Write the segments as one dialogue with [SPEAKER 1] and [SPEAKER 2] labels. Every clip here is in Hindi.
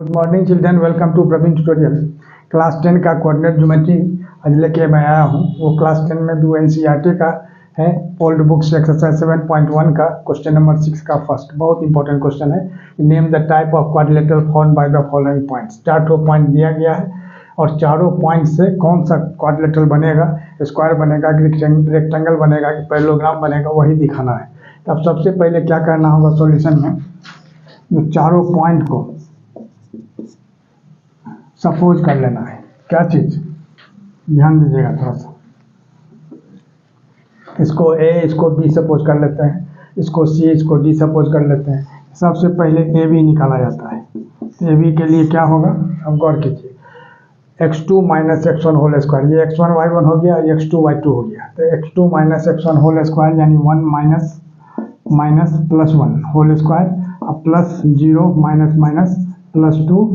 [SPEAKER 1] Good morning children, welcome to Praveen tutorial. Class 10 का कोऑर्डिनेट ज्योमेट्री आज लेके मैं आया हूँ। वो क्लास 10 में भी एनसीईआरटी का है, ओल्ड बुक से एक्सरसाइज 7.1 का क्वेश्चन नंबर 6 का फर्स्ट बहुत इंपॉर्टेंट क्वेश्चन है। Name the type of quadrilateral form by the following points. 4 point दिया गया है और चारों पॉइंट से कौन सा क्वाड्रिलेटरल बनेगा, स्क्वायर बनेगा कि रेक्टेंगल बनेगा कि पैरेललोग्राम बनेगा, वही दिखाना है। तो अब सबसे पहले क्या करना होगा सॉल्यूशन में, जो चारों पॉइंट को सपोज कर लेना है। क्या चीज, ध्यान दीजिएगा थोड़ा सा। इसको ए, इसको बी सपोज कर लेते हैं, इसको सी, इसको डी सपोज कर लेते हैं। सबसे पहले ए बी निकाला जाता है। ए बी के लिए क्या होगा, अब गौर कीजिए। x2 minus x1 whole square, ये x1 y1 हो गया, ये x2 y2 हो गया। तो x2 minus x1 whole square यानी 1 माइनस प्लस 1 होल स्क्वायर, अब plus 0 minus plus 2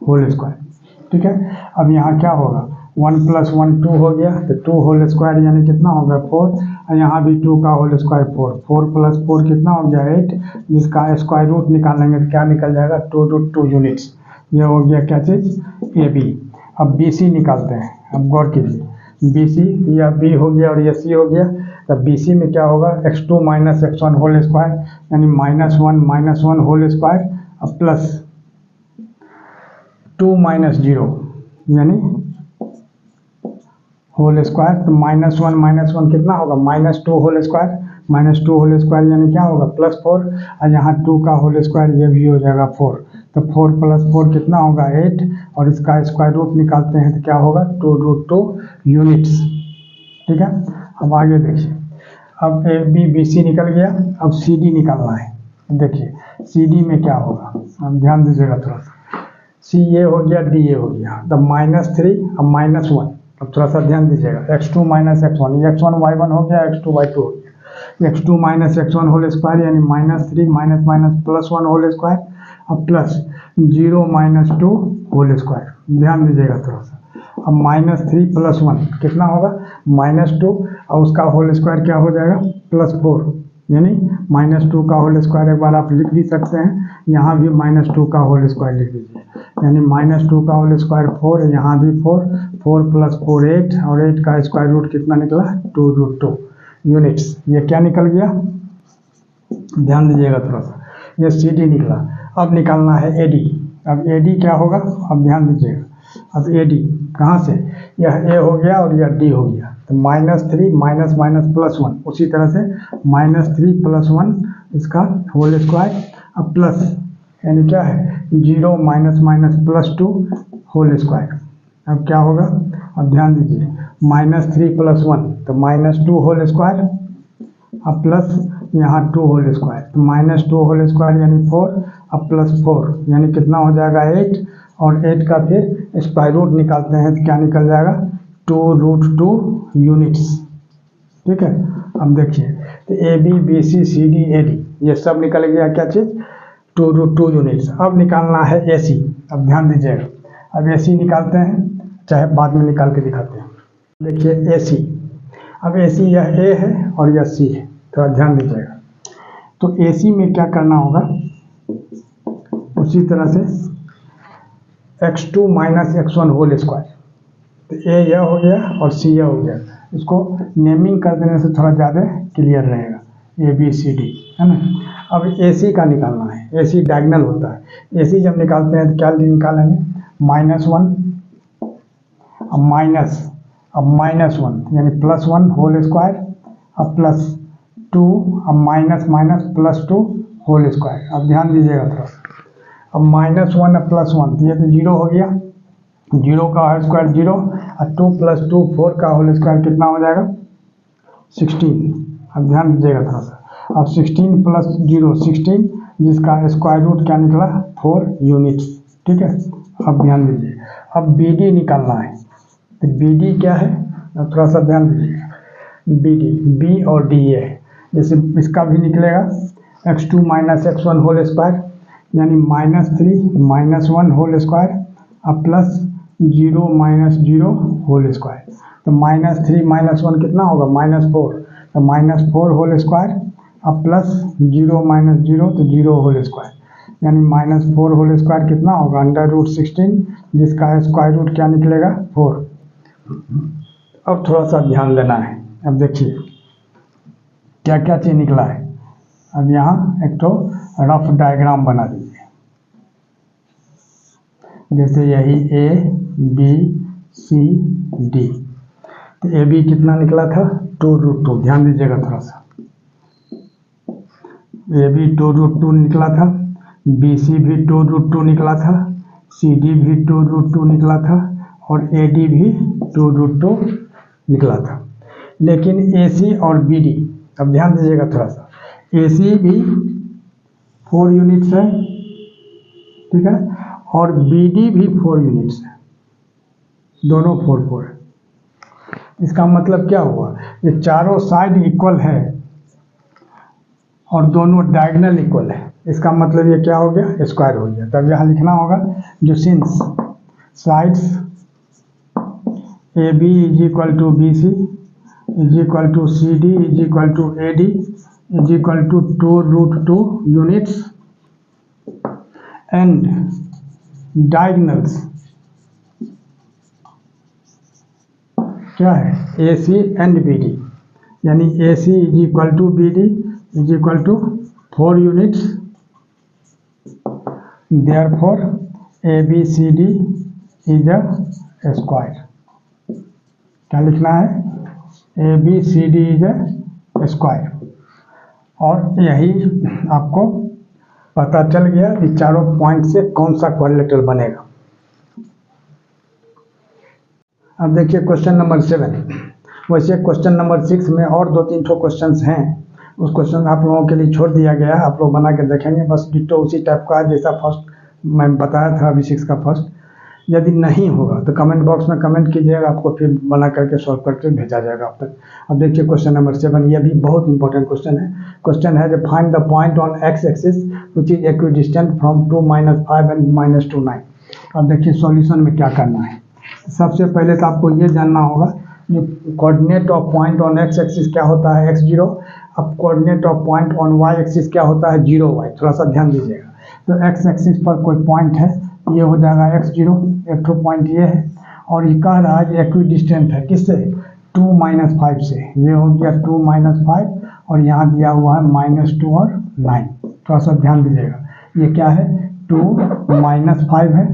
[SPEAKER 1] whole square. ठीक है, अब यहाँ क्या होगा, 1 + 1 2 हो गया, तो 2 होल स्क्वायर यानी कितना होगा 4, और यहाँ भी 2 का होल स्क्वायर 4 + 4 कितना हो गया 8, जिसका स्क्वायर रूट निकालेंगे तो क्या निकल जाएगा 2√2 यूनिट्स। ये हो गया क्या चीज़, ए बी। अब बी सी निकालते हैं। अब गौर कीजिए, बी सी या बी हो गया और ये सी हो गया। तो बी सी में क्या होगा, x2 minus x1 whole square यानी -1 होल स्क्वायर, अब प्लस 2 माइनस 0 यानी होल स्क्वायर। तो -1 कितना होगा -2 होल स्क्वायर, -2 होल स्क्वायर यानी क्या होगा +4, और यहाँ 2 का होल स्क्वायर ये भी हो जाएगा 4। तो 4 + 4 कितना होगा 8, और इसका स्क्वायर रूट निकालते हैं तो क्या होगा 2√2 यूनिट्स। ठीक है, अब आगे देखिए। अब ए बी बी सी निकल गया, अब सी डी निकालना है। देखिए सी डी में क्या होगा, अब ध्यान दीजिएगा थोड़ा सा। सी ए हो गया, डी ए हो गया, तो -3 अब -1। अब थोड़ा सा ध्यान दीजिएगा, x2 माइनस x1, ये x1 y1 हो गया, x2 y2 हो गया। x2 minus x1 whole square यानी -3 माइनस प्लस 1 होल स्क्वायर, अब प्लस 0 - 2 होल स्क्वायर। ध्यान दीजिएगा थोड़ा सा। अब -3 + 1 कितना होगा -2, और उसका होल स्क्वायर क्या हो जाएगा +4 यानी -2 का होल स्क्वायर। एक बार आप लिख भी सकते हैं, यहाँ भी -2 का होल स्क्वायर लिख दीजिए, यानी -2 का होल स्क्वायर 4, यहाँ भी 4 + 4 8, और 8 का स्क्वायर रूट कितना निकला 2√2 यूनिट्स। ये क्या निकल गया, ध्यान दीजिएगा थोड़ा सा, ये सी डी निकला। अब निकालना है ए डी। अब ए डी क्या होगा, अब ध्यान दीजिएगा। अब ए डी कहाँ से, यह ए हो गया और यह डी हो गया, तो -3 माइनस प्लस 1, उसी तरह से -3 + 1 इसका होल स्क्वायर, अब प्लस यानी क्या है 0 माइनस प्लस 2 होल स्क्वायर। अब क्या होगा, अब ध्यान दीजिए, -3 + 1 तो -2 होल स्क्वायर, अब प्लस यहाँ 2 होल स्क्वायर, तो -2 होल स्क्वायर यानी 4, अब +4 यानी कितना हो जाएगा 8, और 8 का फिर स्क्वायर रूट निकालते हैं तो क्या निकल जाएगा 2√2 यूनिट्स। ठीक है, अब देखिए, तो A B B C C D A D ये सब निकल गया क्या चीज़ 2√2 यूनिट्स। अब निकालना है ए सी। अब ध्यान दीजिएगा, अब ए सी निकालते हैं, चाहे बाद में निकाल के दिखाते हैं। देखिए ए सी, अब ए सी यह ए है और यह सी है, थोड़ा ध्यान दीजिएगा। तो ए सी में क्या करना होगा, उसी तरह से x2 minus x1 whole square, तो ए यह हो गया और सी यह हो गया। इसको नेमिंग कर देने से थोड़ा ज़्यादा क्लियर रहेगा, ए बी सी डी है ना। अब ए सी का निकालना है, ए सी डायगोनल होता है। ए सी जब निकालते हैं तो क्या निकालेंगे -1, अब -1 यानी +1 होल स्क्वायर, अब +2, अब माइनस +2 होल स्क्वायर। अब ध्यान दीजिएगा थोड़ा सा, अब -1 अब +1 तो ये तो 0 हो गया, 0 का होल स्क्वायर 0, और 2 + 2 4 का होल स्क्वायर कितना हो जाएगा 16। अब ध्यान दीजिएगा थोड़ा सा, अब 16 + 0 16, जिसका स्क्वायर रूट क्या निकला 4 यूनिट्स। ठीक है, अब ध्यान दीजिए, अब बी डी निकालना है। तो बी डी क्या है, अब थोड़ा सा ध्यान दीजिएगा, बी डी बी और डी ए है। जैसे इसका भी निकलेगा x2 minus x1 whole square यानी -3 -1 होल स्क्वायर, अब प्लस 0 - 0 होल स्क्वायर। तो -3 - 1 कितना होगा -4, तो -4 होल स्क्वायर, अब प्लस 0 - 0 तो 0 होल स्क्वायर। यानी -4 होल स्क्वायर कितना होगा √16, जिसका स्क्वायर रूट क्या निकलेगा 4। अब थोड़ा सा ध्यान देना है। अब देखिए क्या क्या चीज़ निकला है। अब यहाँ एक तो रफ डायग्राम बना दीजिए, जैसे यही ABCD, तो AB कितना निकला था 2√2, ध्यान दीजिएगा थोड़ा सा। AB 2√2 निकला था, BC भी 2√2 निकला था, CD भी 2√2 निकला था और AD भी 2√2 निकला था। लेकिन AC और BD, अब ध्यान दीजिएगा थोड़ा सा, AC भी 4 यूनिट्स है, ठीक है, और BD भी 4 यूनिट्स है, दोनों 4 है। इसका मतलब क्या हुआ, ये चारों साइड इक्वल है और दोनों डायगोनल इक्वल है। इसका मतलब ये क्या हो गया, स्क्वायर हो गया। तब यहाँ लिखना होगा जो since sides AB is equal to BC is equal to CD is equal to AD is equal to 2√2 units and diagonals क्या है AC एंड BD, यानी AC is equal to BD is equal to 4 units, therefore ABCD is a square. क्या लिखना है, ABCD इज अ स्क्वायर। और यही आपको पता चल गया कि चारों पॉइंट से कौन सा क्वाड्रिलेटरल बनेगा। अब देखिए क्वेश्चन नंबर 7। वैसे क्वेश्चन नंबर 6 में और 2-3 ठो क्वेश्चंस हैं, उस क्वेश्चन आप लोगों के लिए छोड़ दिया गया, आप लोग बना के देखेंगे। बस डिट्टो उसी टाइप का है जैसा फर्स्ट मैं बताया था, अभी 6 का फर्स्ट। यदि नहीं होगा तो कमेंट बॉक्स में कमेंट कीजिएगा, आपको फिर बना करके सॉल्व करके भेजा जाएगा आप तक। अब देखिए क्वेश्चन नंबर 7, यह भी बहुत इंपॉर्टेंट क्वेश्चन है। क्वेश्चन है जो find the point on x axis which is equidistant from 2 - 5 and -2 9। अब देखिए सॉल्यूशन में क्या करना है। सबसे पहले तो आपको ये जानना होगा जो coordinate of point on x axis क्या होता है x0। अब coordinate of point on y axis क्या होता है 0y। थोड़ा सा ध्यान दीजिएगा। तो एक्स एक्सिस पर कोई पॉइंट है, ये हो जाएगा x0, एक तो पॉइंट ये है, और ये कह रहा है एक्वी डिस्टेंट है किससे 2 - 5 से। ये हो गया 2 - 5 और यहाँ दिया हुआ है -2 और 9। थोड़ा सा ध्यान दीजिएगा, ये क्या है 2 - 5 है,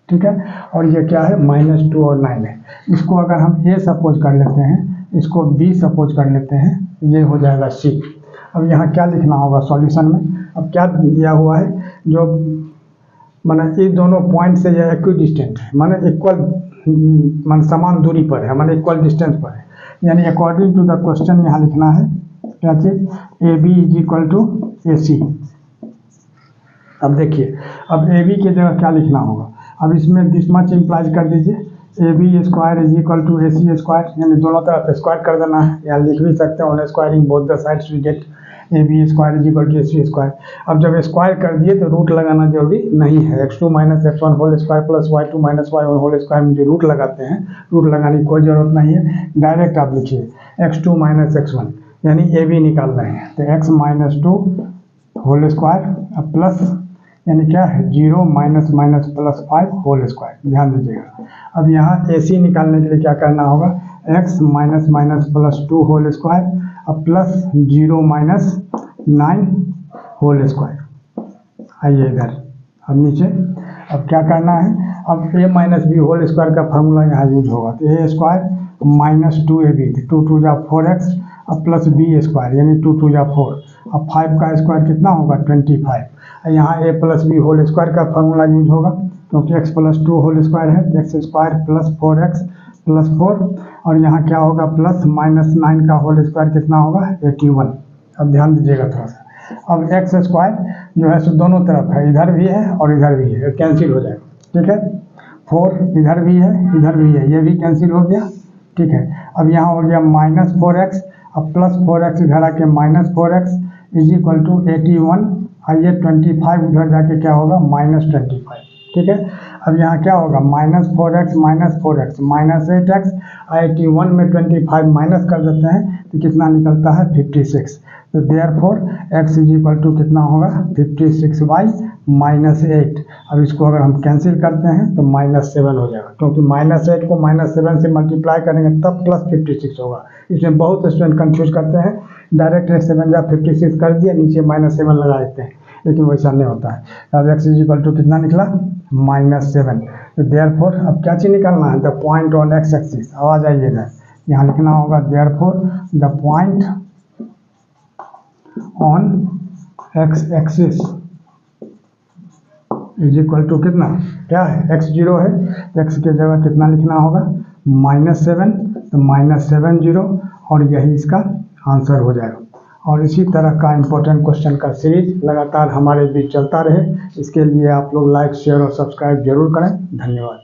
[SPEAKER 1] ठीक है, और ये क्या है -2 और 9 है। इसको अगर हम A सपोज कर लेते हैं, इसको B सपोज कर लेते हैं, ये हो जाएगा C। अब यहाँ क्या लिखना होगा सॉल्यूशन में। अब क्या दिया हुआ है, जो माने ये दोनों पॉइंट से ये इक्वी डिस्टेंट है, माने इक्वल, मान समान दूरी पर है, माने इक्वल डिस्टेंस पर है। यानी अकॉर्डिंग टू द क्वेश्चन यहाँ लिखना है क्या चीज AB is equal to AC। अब देखिए, अब AB की जगह क्या लिखना होगा। अब इसमें दिस मच इम्प्लाइज कर दीजिए AB square is equal to AC square, यानी दोनों तरफ स्क्वायर कर देना है, या लिख भी सकते हैं on squaring both the sides we get AB square is equal to AC square. अब जब स्क्वायर कर दिए तो रूट लगाना जरूरी नहीं है। x2 - x1 whole square plus y2 - y1 whole square में जो रूट लगाते हैं, रूट लगाने की कोई जरूरत नहीं है। डायरेक्ट आप लिखिए x2 - x1, यानी AB निकाल रहे हैं तो x - 2 होल स्क्वायर प्लस यानी क्या है 0 - +5 होल स्क्वायर। ध्यान दीजिएगा। अब यहाँ AC निकालने के लिए क्या करना होगा, x - +2 होल स्क्वायर अब प्लस 0 - 9 होल स्क्वायर। आइए इधर, अब नीचे अब क्या करना है, अब A - B होल स्क्वायर का फार्मूला यहाँ यूज होगा। तो A स्क्वायर -2AB 2 2 जा 4x अब प्लस B स्क्वायर यानी 2 2 जा 4। अब 5 का स्क्वायर कितना होगा 25। यहाँ A + B होल स्क्वायर का फार्मूला यूज होगा, क्योंकि x + 2 होल स्क्वायर है, x square plus 4x plus 4, और यहाँ क्या होगा प्लस -9 का होल स्क्वायर कितना होगा 81। अब ध्यान दीजिएगा थोड़ा सा। अब x स्क्वायर जो है सो दोनों तरफ है, इधर भी है और इधर भी है, कैंसिल हो जाएगा, ठीक है। 4 इधर भी है इधर भी है, ये भी कैंसिल हो गया, ठीक है। अब यहाँ हो गया -4x अब प्लस 4x इधर आके -4x इज इक्वल टू 81। आइए 25 इधर जाके क्या होगा -25, ठीक है। अब यहाँ क्या होगा -4x -8x, 81 में 25 माइनस कर देते हैं तो कितना निकलता है 56। तो therefore x is equal to कितना होगा 56/-8। अब इसको अगर हम कैंसिल करते हैं तो -7 हो जाएगा, क्योंकि -8 को -7 से मल्टीप्लाई करेंगे तब +56 होगा। इसमें बहुत स्टूडेंट कंफ्यूज करते हैं, डायरेक्ट 7 जा 56 कर दिए, नीचे -7 लगा देते हैं, लेकिन वैसा नहीं होता है। अब x इज इक्वल टू कितना निकला -7। तो देयरफॉर अब क्या चीज़ निकालना है, the point on x axis. अब आ जाइएगा, यहाँ लिखना होगा therefore the point on x axis is equal to कितना, क्या है x0 है, x के जगह कितना लिखना होगा -7, तो -7 0, और यही इसका आंसर हो जाएगा। और इसी तरह का इम्पोर्टेंट क्वेश्चन का सीरीज लगातार हमारे बीच चलता रहे, इसके लिए आप लोग लाइक शेयर और सब्सक्राइब जरूर करें। धन्यवाद।